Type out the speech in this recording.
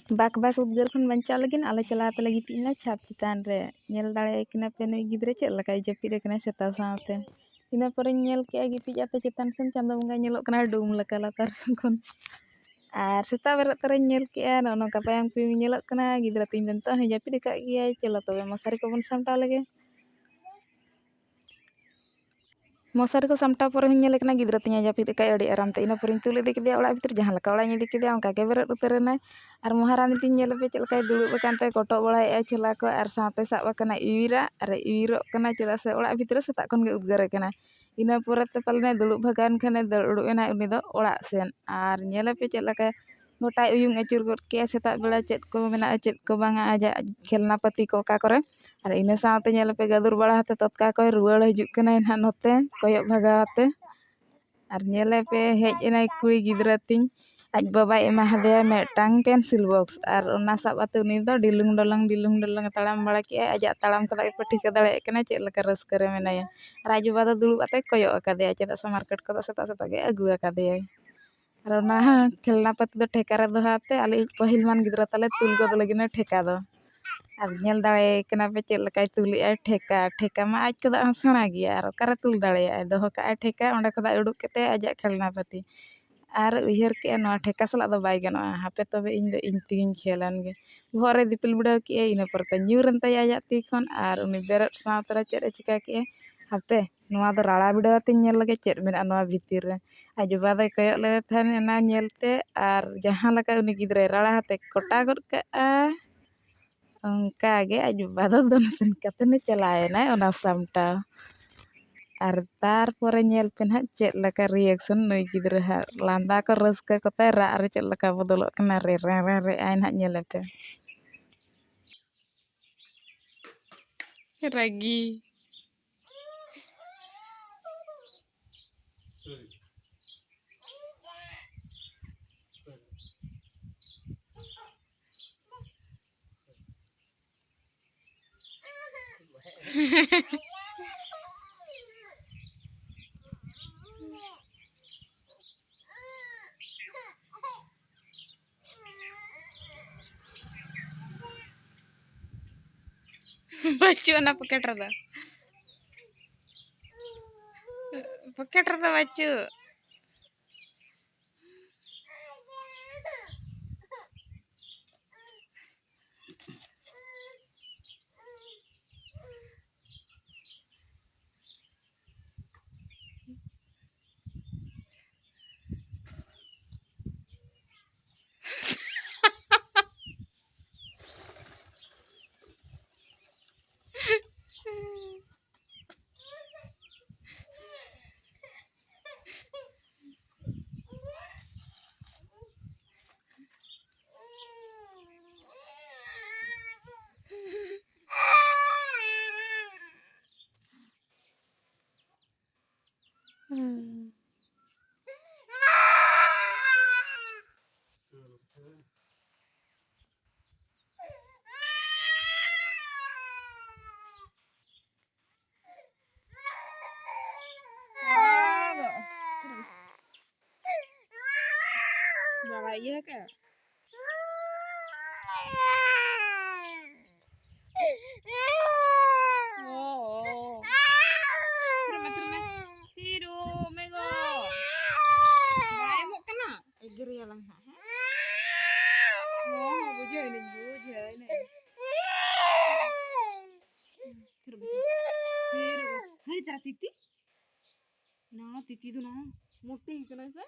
बाक बाक उद्गार खन बचाव लगिन आले चला पे लगी पीना छाप चितान रे नेल दाड़े किना पे नुई गिद्रे चेक लकाय जपिद कना सेता साथे इना पर नेल के गिपिज आते चितान सेन चांदो बंगा नेलो कना डूम लका लातार खन आर सेता बेरे तरे नेल के नो का पायंग पी नेलो कना गिद्रा तीन दिन तो जपिद का गिया चलो तबे मसारी को बन सामटा लगे मसारी को सामटा पर नेल कना गिद्रा तीन जपिद का अड़ी आराम ते इना पर तुल इदी के ओड़ा भीतर जहां लका ओड़ा इदी के ओंका के बेरे उतरना और महारानी तीन नेल पे चल का दुड़ुब कानते कोटो बड़ाय चला को और साथे साब कना इवीरा और इवीरो कना चला से ओड़ा भीतर सेता खन गे उद्गार कना इना परते पालने दुड़ुब भगान खने दड़ उडुएना उनी दो ओड़ा सेन और नेल पे चल का गोटा उयुंग अचुर गद के सेता बेला चेत को मेना चेत को बांगा आजा खेलना पति को का करे और इन साथे नेल पे गदुर बड़ा हते तत्का को रुवाड़ हजुक कना ना नते कोयो भगाते और नेल पे हेज एना कुड़ी गिद्रा तीन आज बाबा एमा हदे मेटांग पेंसिल बॉक्स और ओना साब आते उनी दो डिलुंग डलंग ताड़ाम बड़ा के आजा ताड़ाम कदा पे ठिका दाड़े कना चेत लका रस्का रे मेनाया और आज बाबा दुड़ुब आते कोयो अकादे चेदा से मार्केट को सेता सेता गे अगु अकादे और ना खेलना पति दो ठेका रे दोहाते आले पहिल मान गिद्रा ताले तुल गद लगिन ठेका दो और नेल दाड़े कना पे चेत लकाय तुलिया ठेका ठेका मा आज को दा सणा गिया और करे तुल दाड़े दोहो का ठेका ओंडे को दा उडुक केते आजा खेलना पति और उहर के नवा ठेका सला दो बाय गनो हापे तबे इन दो इन तिगिन खेलन गे भोरे दिपिल बुड़ाव के इन परते न्यूरन तय आजा ती खन और उनी बेरट सावतरा चेत चिका के हापे नवा दो राड़ा बिड़ाव ते नेल लगे चेत मेना नवा भीतिर रे आज बाबा दय कय ले थान एना नेलते और जहां लका उनी गिद्रे राड़ा हते कोटा गद का उनका गे आज बाबा दो नसन कते ने चलायना ओना सामटा और तारपरे नेल पे ना चेत लका रिएक्शन नई गिद्रा हा लांदा को रस्का कोते रा रे चेत लका बदलो कना रे रे रे रे आइन हा नेल पे रागी बच्चों ना पकेट रदा बच्चों बाबा ये क्या titi na titi tu na mote ikana sa